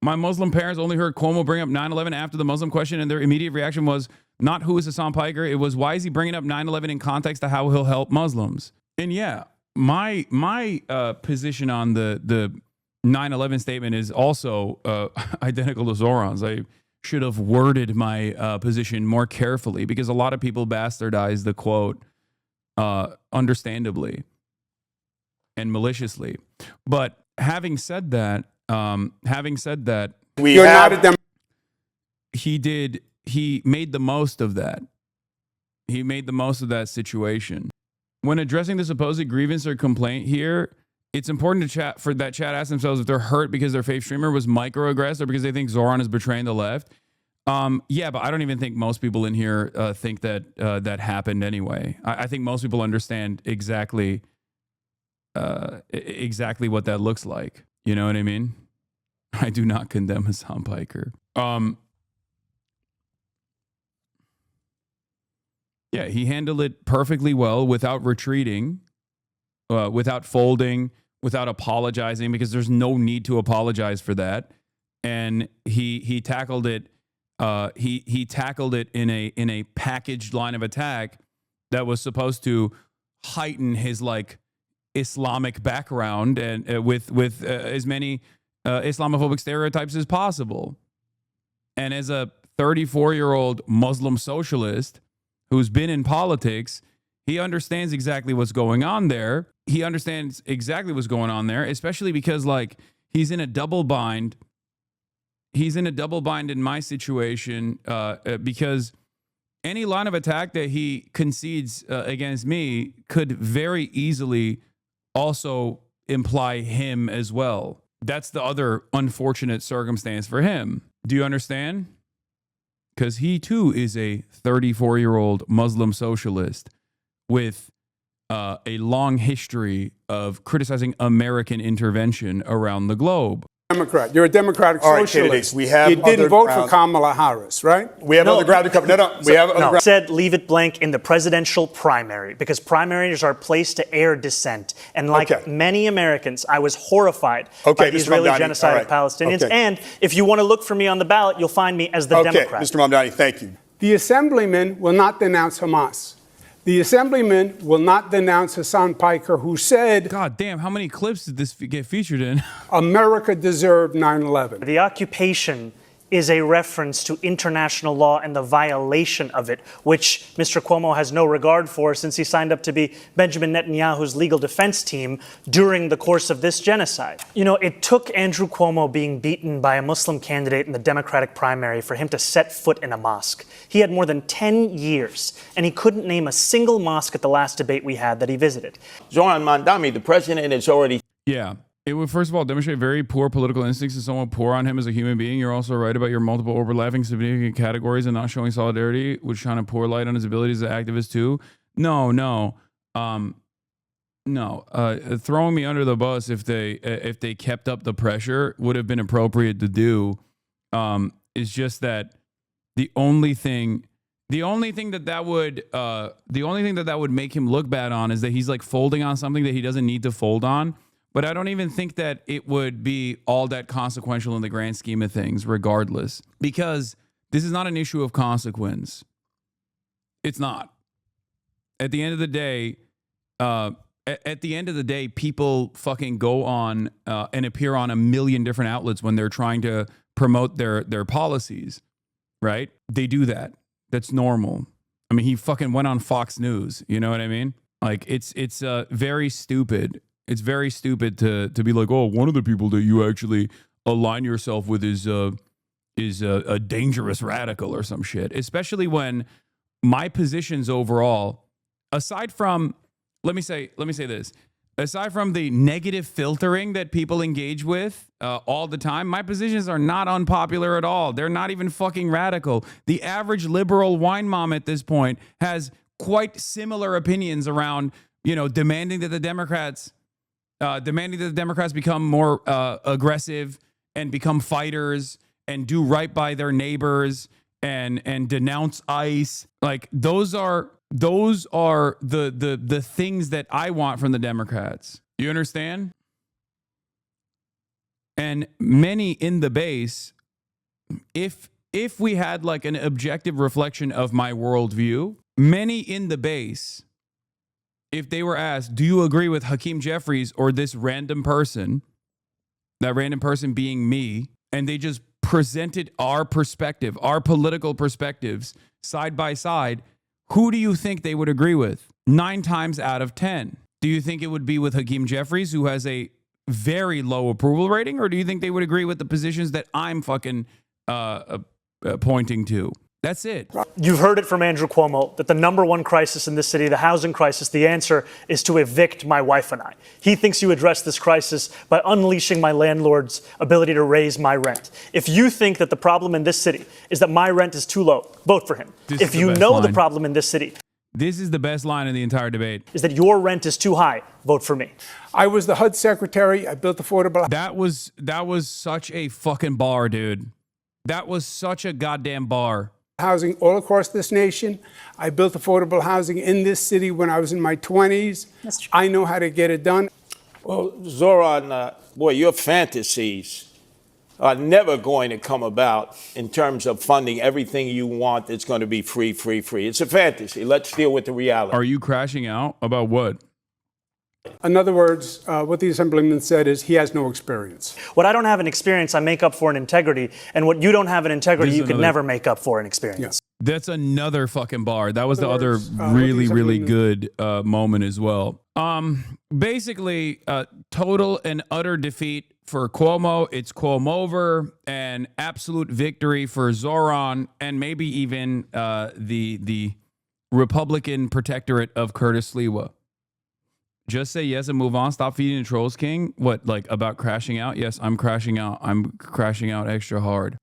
My Muslim parents only heard Cuomo bring up 9/11 after the Muslim question, and their immediate reaction was not who is Hassan Piker. It was, why is he bringing up 9/11 in context to how he'll help Muslims? And yeah, my position on the 9/11 statement is also identical to Zoran's. I should have worded my position more carefully, because a lot of people bastardize the quote understandably and maliciously. But having said that, he made the most of that. He made the most of that situation. When addressing the supposed grievance or complaint here, it's important to chat ask themselves if they're hurt because their faith streamer was microaggressed or because they think Zoran is betraying the left. Yeah, but I don't even think most people in here think that that happened anyway. I think most people understand exactly what that looks like. You know what I mean? I do not condemn Hassan Piker. Yeah, he handled it perfectly well without retreating, without folding, without apologizing, because there's no need to apologize for that. And he tackled it. He tackled it in a packaged line of attack that was supposed to heighten his like Islamic background and with as many Islamophobic stereotypes as possible. And as a 34-year-old Muslim socialist who's been in politics, he understands exactly what's going on there. He understands exactly what's going on there, especially because like he's in a double bind. He's in a double bind in my situation because any line of attack that he concedes against me could very easily also imply him as well. That's the other unfortunate circumstance for him. Do you understand? Because he too is a 34-year-old Muslim socialist with a long history of criticizing American intervention around the globe. Democrat. You're a Democratic All right, socialist. candidates, we have you didn't other vote grounds. for Kamala Harris, right? We have other ground to cover. We have other ground. Said leave it blank in the presidential primary, because primaries are a place to air dissent. And like many Americans, I was horrified by the Israeli genocide of Palestinians. And if you want to look for me on the ballot, you'll find me as the Democrat. Mr. Mamdani, thank you. The assemblyman will not denounce Hamas. The assemblyman will not denounce Hassan Piker, who said, God damn, how many clips did this get featured in? America deserved 9/11. The occupation is a reference to international law and the violation of it, which Mr. Cuomo has no regard for since he signed up to be Benjamin Netanyahu's legal defense team during the course of this genocide. You know, it took Andrew Cuomo being beaten by a Muslim candidate in the Democratic primary for him to set foot in a mosque. He had more than 10 years, and he couldn't name a single mosque at the last debate we had that he visited. Zoran Mandami, the president, has already... Yeah. It would, first of all, demonstrate very poor political instincts and somewhat poor on him as a human being. You're also right about your multiple overlapping significant categories and not showing solidarity, which shine a poor light on his abilities as an activist too. No. Throwing me under the bus if they kept up the pressure would have been appropriate to do. It's just that the only thing that would make him look bad on is that he's like folding on something that he doesn't need to fold on. But I don't even think that it would be all that consequential in the grand scheme of things, regardless, because this is not an issue of consequence. It's not. At the end of the day, people fucking go on and appear on a million different outlets when they're trying to promote their policies, right? They do that. That's normal. I mean, he fucking went on Fox News. You know what I mean? Like, it's very stupid. It's very stupid to be like, oh, one of the people that you actually align yourself with is a dangerous radical or some shit. Especially when my positions overall, aside from, let me say this, aside from the negative filtering that people engage with all the time, my positions are not unpopular at all. They're not even fucking radical. The average liberal wine mom at this point has quite similar opinions around, demanding that the Democrats become more aggressive and become fighters and do right by their neighbors and denounce ICE. Like those are the things that I want from the Democrats. You understand? And many in the base, if we had like an objective reflection of my worldview, many in the base, if they were asked, do you agree with Hakeem Jeffries or this random person, that random person being me, and they just presented our perspective, our political perspectives side by side, who do you think they would agree with? 9 times out of 10. Do you think it would be with Hakeem Jeffries, who has a very low approval rating, or do you think they would agree with the positions that I'm fucking pointing to? That's it. You've heard it from Andrew Cuomo that the number one crisis in this city, the housing crisis, the answer is to evict my wife and I. He thinks you address this crisis by unleashing my landlord's ability to raise my rent. If you think that the problem in this city is that my rent is too low, vote for him. If you know the problem in this city, this is the best line in the entire debate, is that your rent is too high, vote for me. I was the HUD secretary. I built affordable. That was such a fucking bar, dude. That was such a goddamn bar. Housing all across this nation. I built affordable housing in this city when I was in my 20s. I know how to get it done. Well, Zoran, boy, your fantasies are never going to come about in terms of funding everything you want that's going to be free. It's a fantasy. Let's deal with the reality. Are you crashing out about what? In other words, what the Assemblyman said is he has no experience. What I don't have in experience, I make up for in integrity. And what you don't have in integrity, you can never make up for in experience. Yeah. That's another fucking bar. That was the other really good moment as well. Basically, total and utter defeat for Cuomo. It's Cuomo-over, and absolute victory for Zoran, and maybe even the Republican protectorate of Curtis Sliwa. Just say yes and move on. Stop feeding the trolls, King. What, like about crashing out? Yes, I'm crashing out. I'm crashing out extra hard.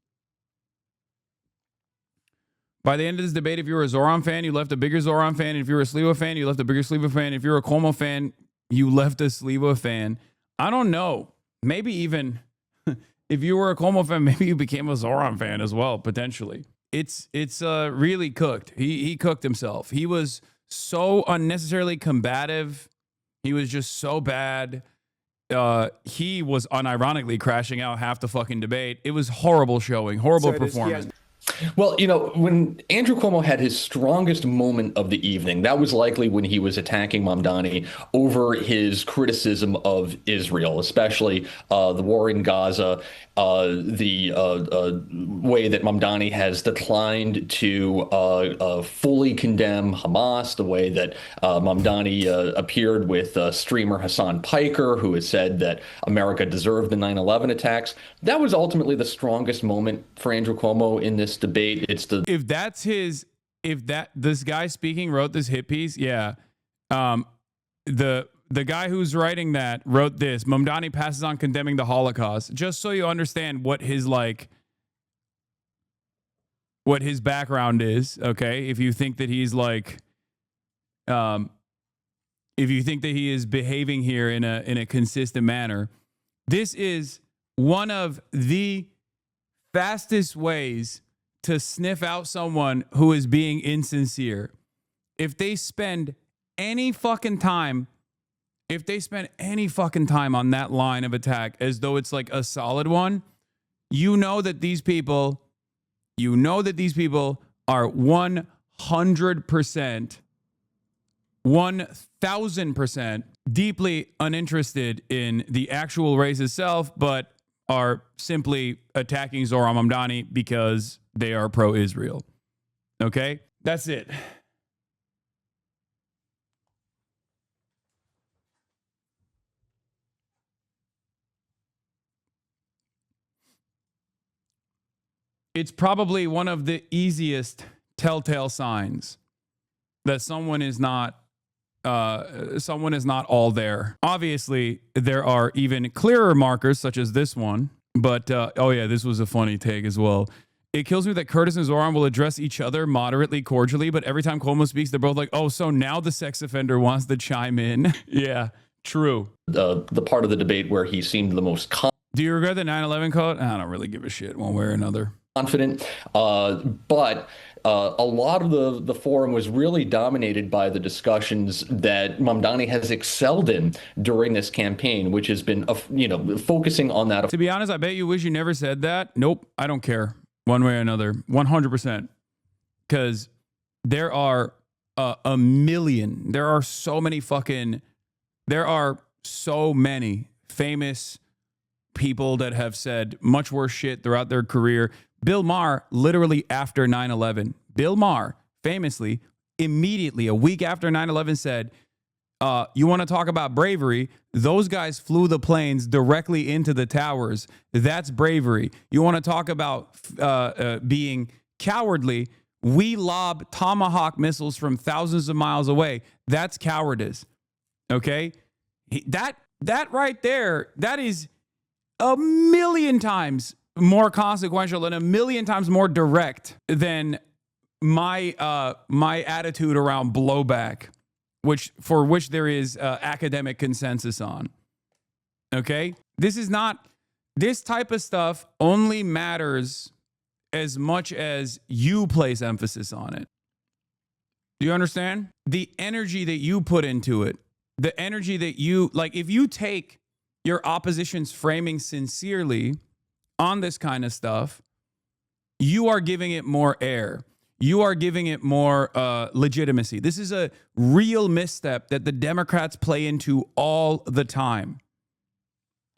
By the end of this debate, if you were a Zoran fan, you left a bigger Zoran fan. If you were a Sliwa fan, you left a bigger Sliwa fan. If you're a Cuomo fan, you left a Sliwa fan. I don't know. Maybe even if you were a Cuomo fan, maybe you became a Zoran fan as well, potentially. It's really cooked. He cooked himself. He was so unnecessarily combative. He was just so bad. He was unironically crashing out half the fucking debate. It was horrible showing, horrible performance. Well, when Andrew Cuomo had his strongest moment of the evening, that was likely when he was attacking Mamdani over his criticism of Israel, especially the war in Gaza, the way that Mamdani has declined to fully condemn Hamas, the way that Mamdani appeared with streamer Hassan Piker, who has said that America deserved the 9/11 attacks. That was ultimately the strongest moment for Andrew Cuomo in this debate. If this guy speaking wrote this hit piece, yeah. The guy who's writing that wrote this. Mamdani passes on condemning the Holocaust. Just so you understand what his background is, okay? If you think that he's if you think that he is behaving here in a consistent manner, this is one of the fastest ways to sniff out someone who is being insincere. If they spend any fucking time on that line of attack as though it's like a solid one, you know that these people are 100%, 1000% deeply uninterested in the actual race itself, but are simply attacking Zohran Mamdani because they are pro-Israel. Okay? That's it. It's probably one of the easiest telltale signs that someone is not all there. Obviously, there are even clearer markers such as this one, but this was a funny take as well. It kills me that Curtis and Zohran will address each other moderately cordially, but every time Cuomo speaks, they're both like, oh, so now the sex offender wants to chime in. Yeah, true. The part of the debate where he seemed the most Do you regret the 9/11 quote? I don't really give a shit one way or another. Confident, but a lot of the forum was really dominated by the discussions that Mamdani has excelled in during this campaign, which has been, focusing on that. To be honest, I bet you wish you never said that. Nope, I don't care one way or another, 100%, because there are a million. There are so many famous people that have said much worse shit throughout their career. Bill Maher, literally after 9/11, Bill Maher famously, immediately, a week after 9/11 said, you want to talk about bravery? Those guys flew the planes directly into the towers. That's bravery. You want to talk about being cowardly? We lob Tomahawk missiles from thousands of miles away. That's cowardice. Okay? That right there, that is a million times more consequential and a million times more direct than my attitude around blowback, which there is academic consensus on. Okay? This type of stuff only matters as much as you place emphasis on it. Do you understand? The energy that you put into it, the energy that you, if you take your opposition's framing sincerely on this kind of stuff, you are giving it more air. You are giving it more legitimacy. This is a real misstep that the Democrats play into all the time.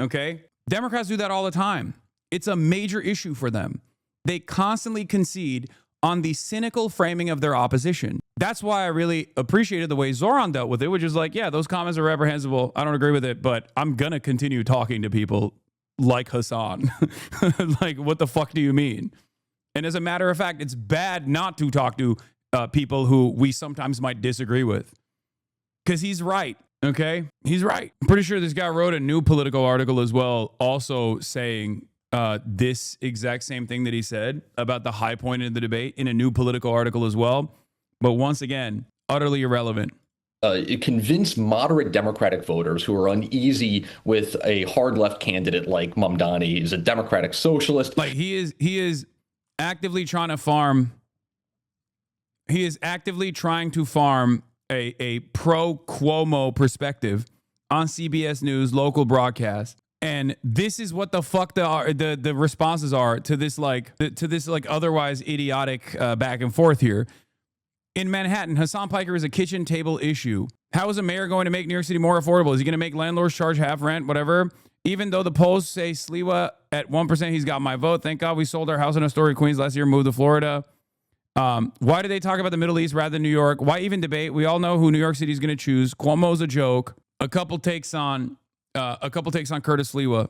Okay? Democrats do that all the time. It's a major issue for them. They constantly concede on the cynical framing of their opposition. That's why I really appreciated the way Zohran dealt with it, which is like, yeah, those comments are reprehensible. I don't agree with it, but I'm going to continue talking to people like Hassan. Like, what the fuck do you mean? And as a matter of fact, it's bad not to talk to people who we sometimes might disagree with. Because he's right, okay? He's right. I'm pretty sure this guy wrote a new Politico article as well, also saying this exact same thing that he said about the high point in the debate in a new Politico article as well. But once again, utterly irrelevant. It convinced moderate Democratic voters who are uneasy with a hard left candidate like Mamdani. He's a Democratic socialist. Like he is actively trying to farm. He is actively trying to farm a pro Cuomo perspective on CBS News local broadcast. And this is what the fuck the responses are to this otherwise idiotic back and forth here. In Manhattan, Hassan Piker is a kitchen table issue. How is a mayor going to make New York City more affordable? Is he going to make landlords charge half rent, whatever? Even though the polls say Sliwa at 1%, he's got my vote. Thank God we sold our house in Astoria, Queens last year, moved to Florida. Why do they talk about the Middle East rather than New York? Why even debate? We all know who New York City is going to choose. Cuomo's a joke. A couple takes on Curtis Sliwa.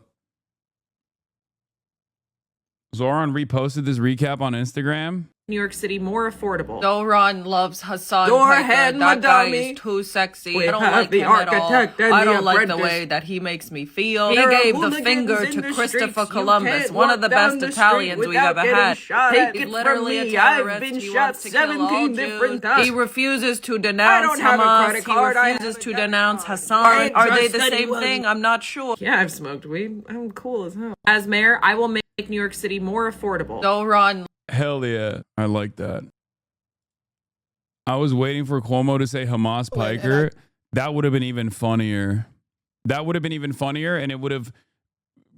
Zoran reposted this recap on Instagram. New York City more affordable. Zoran loves Hassan Go Piker. ahead, that guy Madami. is too sexy. We I don't have like the him at all. architect and I the don't like the apprentice. way that he makes me feel. There He are gave the hooligans finger in to the Christopher streets. You Columbus, can't one of walk the down best the Italians street we've ever without had. shot He's at. Take it literally from a me. I've terrorist. been He shot wants to kill all 17 Jews. different times. He refuses to I denounce don't have a Hamas. credit card. He I refuses have a to debit denounce card. Hassan. I Are they just the said he same wasn't. thing? I'm not sure. Yeah, I've smoked weed. I'm cool as hell. As mayor, I will make New York City more affordable. Zoran. Hell yeah. I like that. I was waiting for Cuomo to say Hamas Piker. That would have been even funnier. And it would have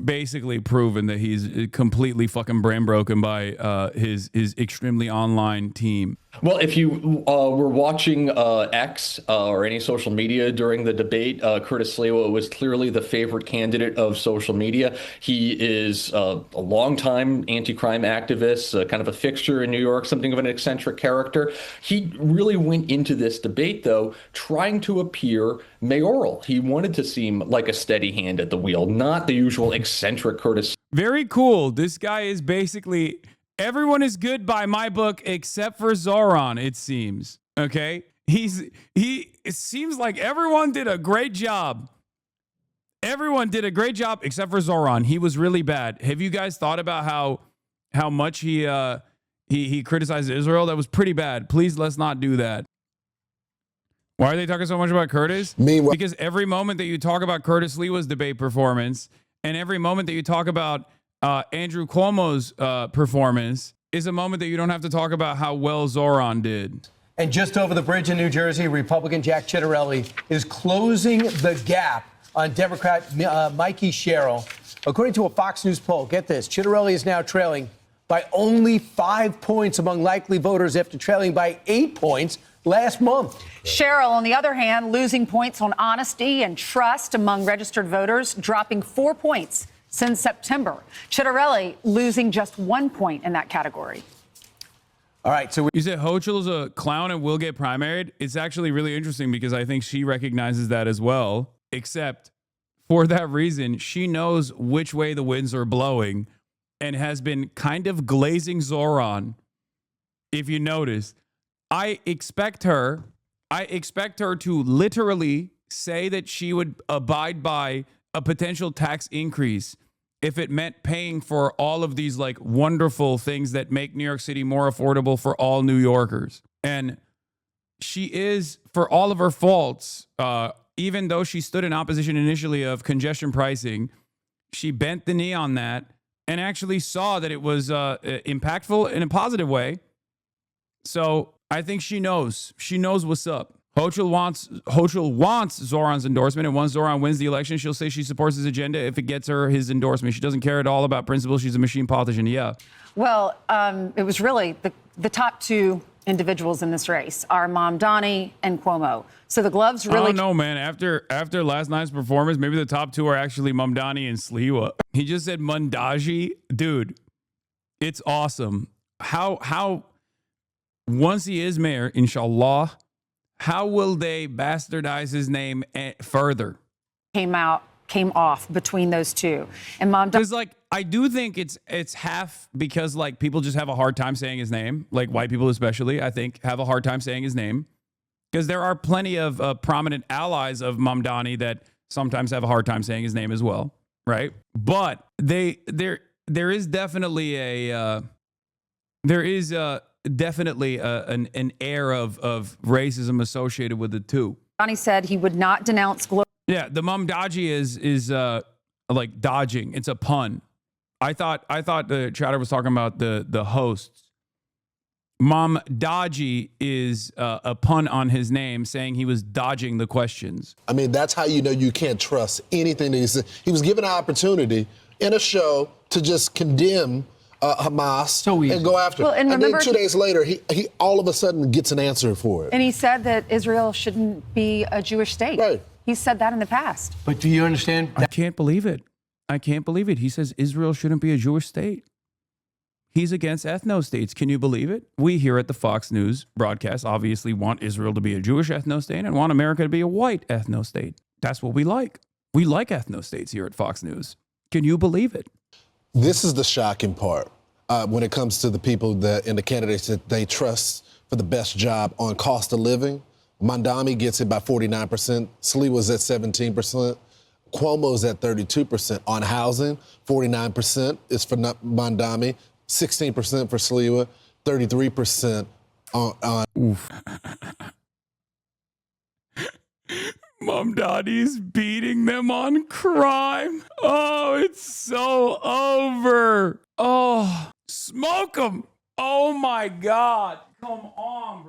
basically proven that he's completely fucking brain broken by his extremely online team. Well, if you were watching X or any social media during the debate, Curtis Sliwa was clearly the favorite candidate of social media. He is a longtime anti-crime activist, kind of a fixture in New York, something of an eccentric character. He really went into this debate, though, trying to appear mayoral. He wanted to seem like a steady hand at the wheel, not the usual eccentric Curtis. Very cool. This guy is basically... Everyone is good by my book except for Zoran, it seems. Okay? It seems like everyone did a great job. Everyone did a great job except for Zoran. He was really bad. Have you guys thought about how much he criticized Israel? That was pretty bad. Please let's not do that. Why are they talking so much about Curtis? Because every moment that you talk about Curtis Sliwa's debate performance and every moment that you talk about Andrew Cuomo's performance is a moment that you don't have to talk about how well Zoran did. And just over the bridge in New Jersey, Republican Jack Ciattarelli is closing the gap on Democrat Mikey Sherrill. According to a Fox News poll, get this, Ciattarelli is now trailing by only 5 points among likely voters after trailing by 8 points last month. Sherrill, on the other hand, losing points on honesty and trust among registered voters, dropping 4 points since September. Ciattarelli losing just 1 point in that category. All right, so you said Hochul's a clown and will get primaried. It's actually really interesting because I think she recognizes that as well, except for that reason, she knows which way the winds are blowing and has been kind of glazing Zoran. If you notice, I expect her to literally say that she would abide by a potential tax increase if it meant paying for all of these like wonderful things that make New York City more affordable for all New Yorkers. And she is, for all of her faults, even though she stood in opposition initially of congestion pricing, she bent the knee on that and actually saw that it was impactful in a positive way. So I think she knows what's up. Hochul wants Zoran's endorsement, and once Zoran wins the election, she'll say she supports his agenda if it gets her his endorsement. She doesn't care at all about principles. She's a machine politician. Yeah. Well, it was really the top two individuals in this race are Mamdani and Cuomo. So the gloves really... Oh, no, man. After last night's performance, maybe the top two are actually Mamdani and Sliwa. He just said Mundaji. Dude, it's awesome. How once he is mayor, inshallah, how will they bastardize his name further? Came off between those two. And Mamdani... Because, like, I do think it's half because, like, people just have a hard time saying his name. Like, white people especially, I think, have a hard time saying his name. Because there are plenty of prominent allies of Mamdani that sometimes have a hard time saying his name as well, right? But there is definitely an air of racism associated with the two. Mamdani said he would not denounce... Yeah, the Mamdaji is like dodging. It's a pun. I thought the chatter was talking about the hosts. Mom Dodgy is a pun on his name, saying he was dodging the questions. I mean, that's how you know you can't trust anything that he said. He was given an opportunity in a show to just condemn Hamas and go after it. And then 2 days later, he all of a sudden gets an answer for it. And he said that Israel shouldn't be a Jewish state. Right. He said that in the past. But do you understand? I can't believe it. I can't believe it. He says Israel shouldn't be a Jewish state. He's against ethno-states. Can you believe it? We here at the Fox News broadcast obviously want Israel to be a Jewish ethno-state and want America to be a white ethno-state. That's what we like. We like ethno-states here at Fox News. Can you believe it? This is the shocking part when it comes to the people that and the candidates that they trust for the best job on cost of living. Mandami gets it by 49%. Sliwa's at 17%. Cuomo's at 32%. On housing, 49% is for Mandami. 16% for Sliwa, 33% on. Oof. Mom Daddy's beating them on crime. Oh, it's so over. Oh, smoke them. Oh my God. Come on,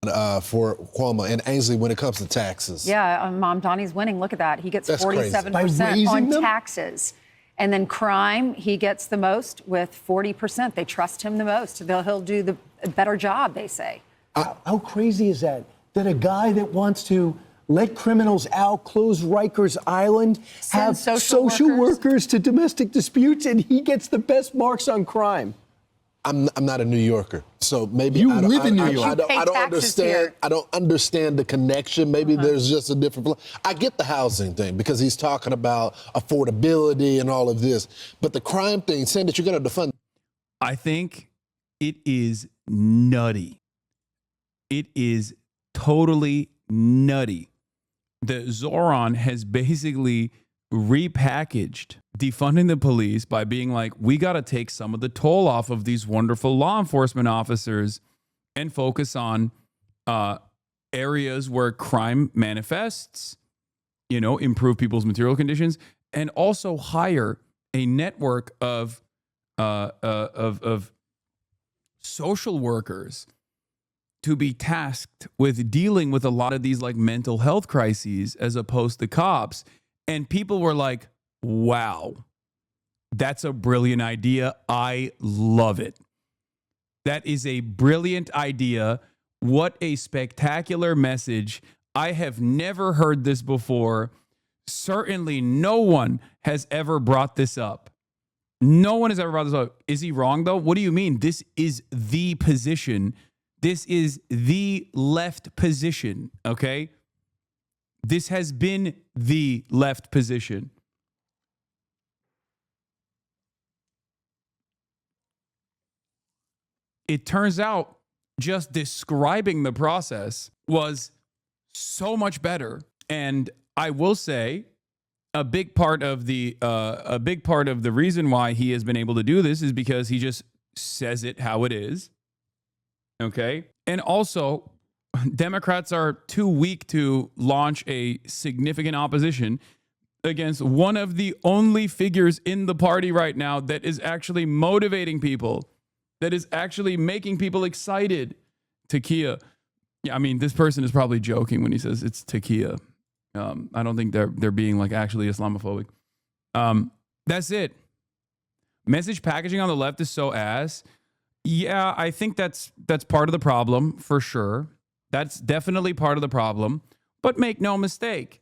brother. For Cuomo and Ainsley when it comes to taxes. Yeah, Mom Donnie's winning. Look at that. He gets That's 47% on taxes. And then crime, he gets the most with 40%. They trust him the most. He'll do the better job, they say. How crazy is that? That a guy that wants to let criminals out, close Rikers Island, have social workers to domestic disputes, and he gets the best marks on crime. I'm not a New Yorker, so maybe you live in New York. I don't understand. Here. I don't understand the connection. Maybe there's just a different. I get the housing thing because he's talking about affordability and all of this, but the crime thing, saying that you're going to defund. I think it is nutty. It is totally nutty that Zoran has basically repackaged defunding the police by being like, we got to take some of the toll off of these wonderful law enforcement officers and focus on areas where crime manifests, improve people's material conditions, and also hire a network of social workers to be tasked with dealing with a lot of these like mental health crises as opposed to cops. And people were like, wow, that's a brilliant idea. I love it. That is a brilliant idea. What a spectacular message. I have never heard this before. Certainly no one has ever brought this up. No one has ever brought this up. Is he wrong, though? What do you mean? This is the position. This is the left position, okay? This has been the left position. It turns out just describing the process was so much better. And I will say a big part of the reason why he has been able to do this is because he just says it how it is. Okay? And also, Democrats are too weak to launch a significant opposition against one of the only figures in the party right now that is actually motivating people, that is actually making people excited. Takia. Yeah, I mean, this person is probably joking when he says it's Takia. I don't think they're being like actually Islamophobic. That's it. Message packaging on the left is so ass. Yeah, I think that's part of the problem for sure. That's definitely part of the problem. But make no mistake,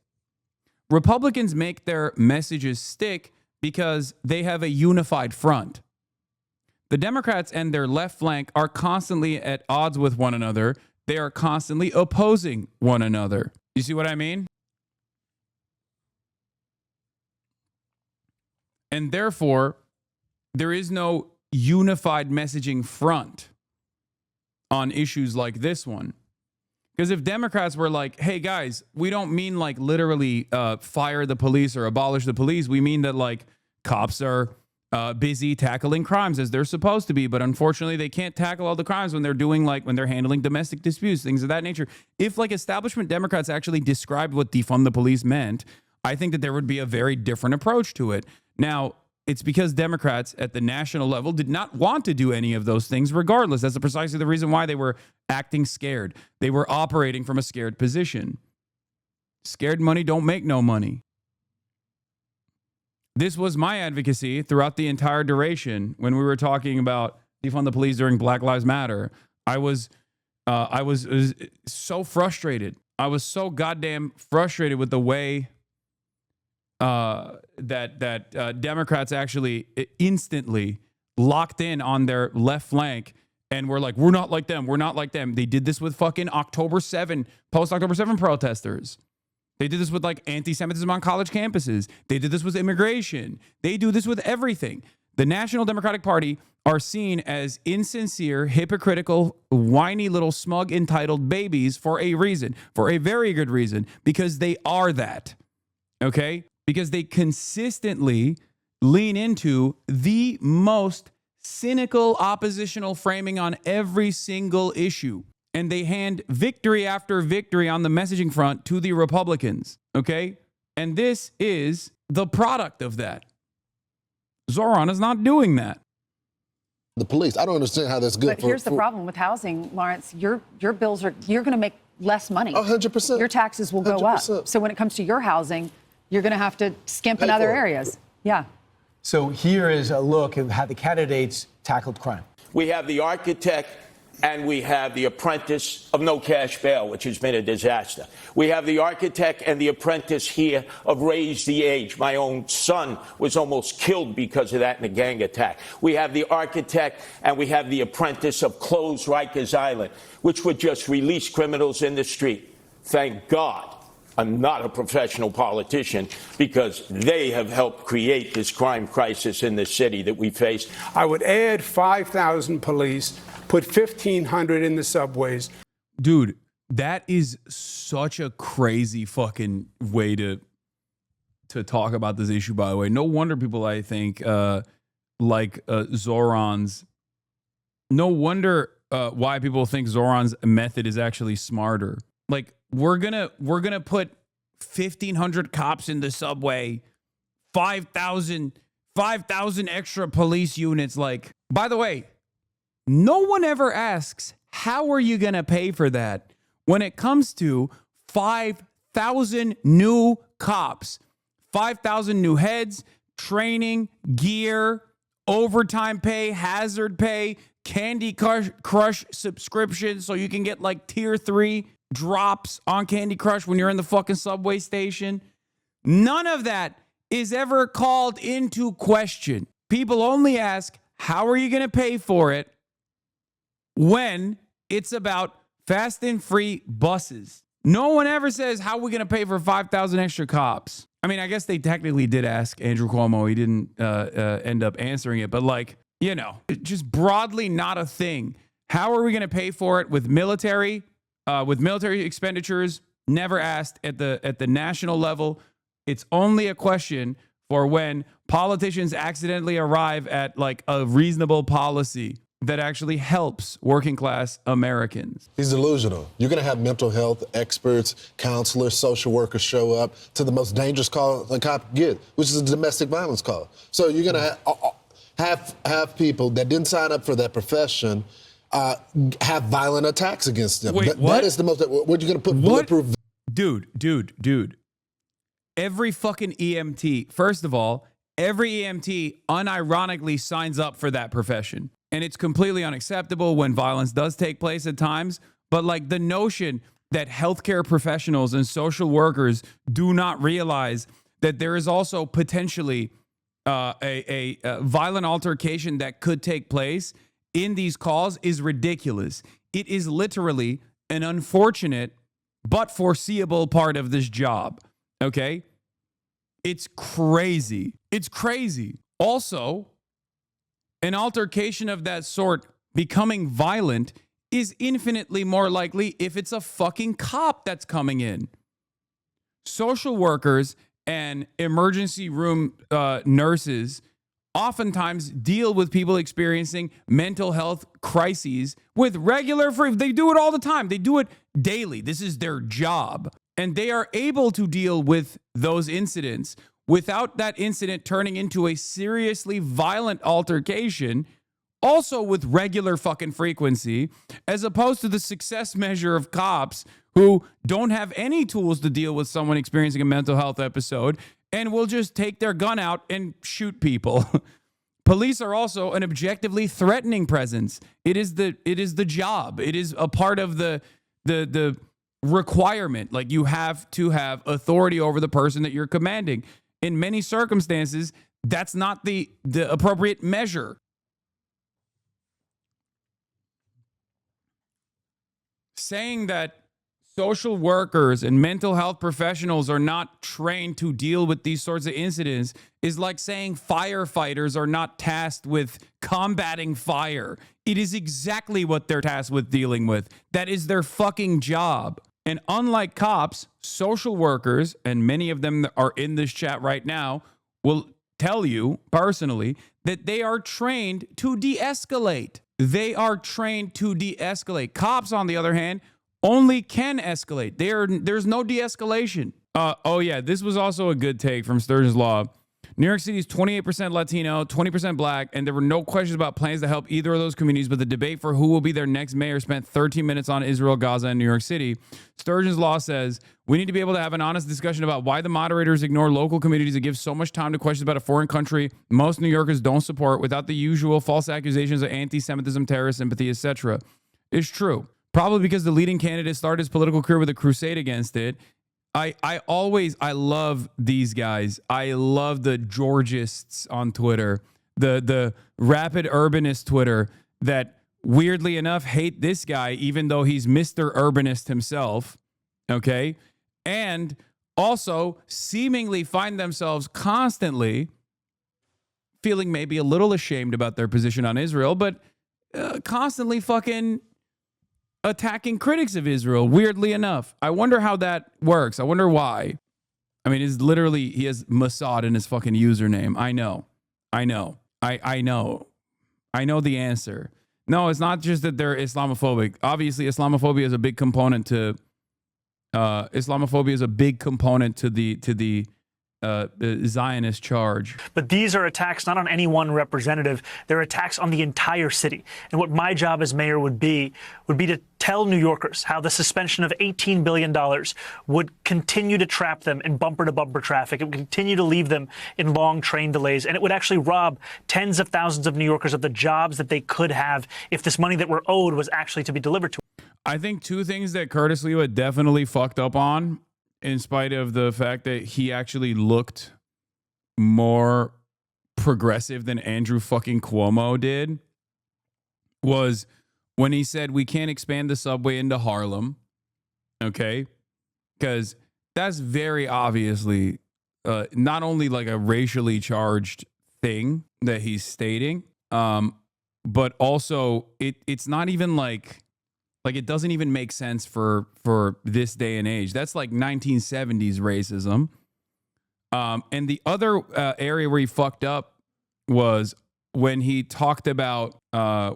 Republicans make their messages stick because they have a unified front. The Democrats and their left flank are constantly at odds with one another. They are constantly opposing one another. You see what I mean? And therefore, there is no unified messaging front on issues like this one. Because if Democrats were like, hey guys, we don't mean like literally fire the police or abolish the police. We mean that like cops are busy tackling crimes as they're supposed to be. But unfortunately, they can't tackle all the crimes when they're handling domestic disputes, things of that nature. If like establishment Democrats actually described what defund the police meant, I think that there would be a very different approach to it. Now, It's because Democrats at the national level did not want to do any of those things regardless. That's precisely the reason why they were acting scared. They were operating from a scared position. Scared money don't make no money. This was my advocacy throughout the entire duration when we were talking about defund the police during Black Lives Matter. I was so frustrated. I was so goddamn frustrated with the way that Democrats actually instantly locked in on their left flank and were like, we're not like them. We're not like them. They did this with fucking October 7, post-October 7 protesters. They did this with like anti-Semitism on college campuses. They did this with immigration. They do this with everything. The National Democratic Party are seen as insincere, hypocritical, whiny little smug, entitled babies for a reason, for a very good reason, because they are that. Okay? Because they consistently lean into the most cynical oppositional framing on every single issue. And they hand victory after victory on the messaging front to the Republicans. Okay? And this is the product of that. Zoran is not doing that. The police, I don't understand how that's good. But here's the problem with housing, Lawrence. Your bills are, you're going to make less money. 100%. Your taxes will go 100%. up. So when it comes to your housing, you're going to have to skimp in Pay other for it. areas. Yeah. So here is a look at how the candidates tackled crime. We have the architect and we have the apprentice of no cash bail, which has been a disaster. We have the architect and the apprentice here of raise the age. My own son was almost killed because of that in a gang attack. We have the architect and we have the apprentice of close Rikers Island, which would just release criminals in the street. Thank God I'm not a professional politician, because they have helped create this crime crisis in the city that we face. I would add 5,000 police, put 1,500 in the subways. Dude, that is such a crazy fucking way to talk about this issue, by the way. No wonder people, I think, like Zoran's, no wonder why people think Zoran's method is actually smarter. Like, we're gonna put 1,500 cops in the subway, 5,000 extra police units. Like, by the way, no one ever asks, how are you gonna pay for that? When it comes to 5,000 new cops, 5,000 new heads, training, gear, overtime pay, hazard pay, Candy Crush subscription so you can get like tier 3 drops on Candy Crush when you're in the fucking subway station. None of that is ever called into question. People only ask, how are you going to pay for it, when it's about fast and free buses. No one ever says, how are we going to pay for 5,000 extra cops? I mean, I guess they technically did ask Andrew Cuomo. He didn't end up answering it, but like, you know, just broadly not a thing. How are we going to pay for it with military expenditures? Never asked at the national level. It's only a question for when politicians accidentally arrive at like a reasonable policy that actually helps working class Americans. He's delusional. You're going to have mental health experts, counselors, social workers show up to the most dangerous call a cop can get, which is a domestic violence call. So you're going to have people that didn't sign up for that profession have violent attacks against them. Wait, what? That is the most. What are you going to put bulletproof? Dude. Every fucking EMT, first of all, every EMT unironically signs up for that profession. And it's completely unacceptable when violence does take place at times. But like the notion that healthcare professionals and social workers do not realize that there is also potentially a violent altercation that could take place in these calls is ridiculous. It is literally an unfortunate but foreseeable part of this job. Okay? It's crazy. It's crazy. Also, an altercation of that sort becoming violent is infinitely more likely if it's a fucking cop that's coming in. Social workers and emergency room nurses oftentimes deal with people experiencing mental health crises with regular they do it all the time. They do it daily. This is their job. And they are able to deal with those incidents without that incident turning into a seriously violent altercation, also with regular fucking frequency, as opposed to the success measure of cops who don't have any tools to deal with someone experiencing a mental health episode and will just take their gun out and shoot people. Police are also an objectively threatening presence. It is the job. It is a part of the requirement. Like, you have to have authority over the person that you're commanding. In many circumstances, that's not the appropriate measure. Saying that social workers and mental health professionals are not trained to deal with these sorts of incidents is like saying firefighters are not tasked with combating fire. It is exactly what they're tasked with dealing with. That is their fucking job. And unlike cops, social workers, and many of them that are in this chat right now, will tell you personally that they are trained to de-escalate. They are trained to de-escalate. Cops, on the other hand, only can escalate. There's no de-escalation. Oh yeah, this was also a good take from Sturgeon's Law. New York City is 28% Latino, 20% black, and there were no questions about plans to help either of those communities, but the debate for who will be their next mayor spent 13 minutes on Israel, Gaza, and New York City. Sturgeon's Law says, we need to be able to have an honest discussion about why the moderators ignore local communities and give so much time to questions about a foreign country most New Yorkers don't support without the usual false accusations of anti-Semitism, terrorist sympathy, etc. It's true. Probably because the leading candidate started his political career with a crusade against it. I love these guys. I love the Georgists on Twitter, the rapid urbanist Twitter that weirdly enough hate this guy, even though he's Mr. Urbanist himself. Okay. And also seemingly find themselves constantly feeling maybe a little ashamed about their position on Israel, but constantly fucking attacking critics of Israel, weirdly enough. I wonder how that works. I wonder why. I mean, it's literally, he has Mossad in his fucking username. I know the answer. No, it's not just that they're Islamophobic. Obviously, Islamophobia is a big component to the Zionist charge. But these are attacks not on any one representative. They're attacks on the entire city. And what my job as mayor would be to tell New Yorkers how the suspension of $18 billion would continue to trap them in bumper-to-bumper traffic. It would continue to leave them in long train delays. And it would actually rob tens of thousands of New Yorkers of the jobs that they could have if this money that we're owed was actually to be delivered to them. I think two things that Curtis Lewa definitely fucked up on, in spite of the fact that he actually looked more progressive than Andrew fucking Cuomo did, was when he said we can't expand the subway into Harlem, okay? Because that's very obviously not only like a racially charged thing that he's stating, but also it's not even like it doesn't even make sense for this day and age. That's like 1970s racism. And the other area where he fucked up was when he talked about the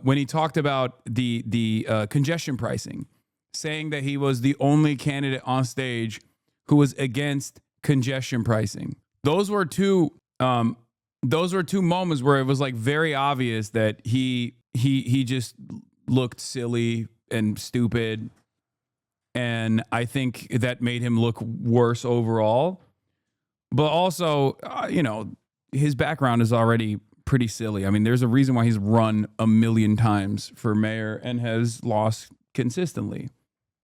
congestion pricing, saying that he was the only candidate on stage who was against congestion pricing. Those were two moments where it was like very obvious that he just looked silly and stupid, and I think that made him look worse overall. But also, his background is already pretty silly. I mean, there's a reason why he's run a million times for mayor and has lost consistently.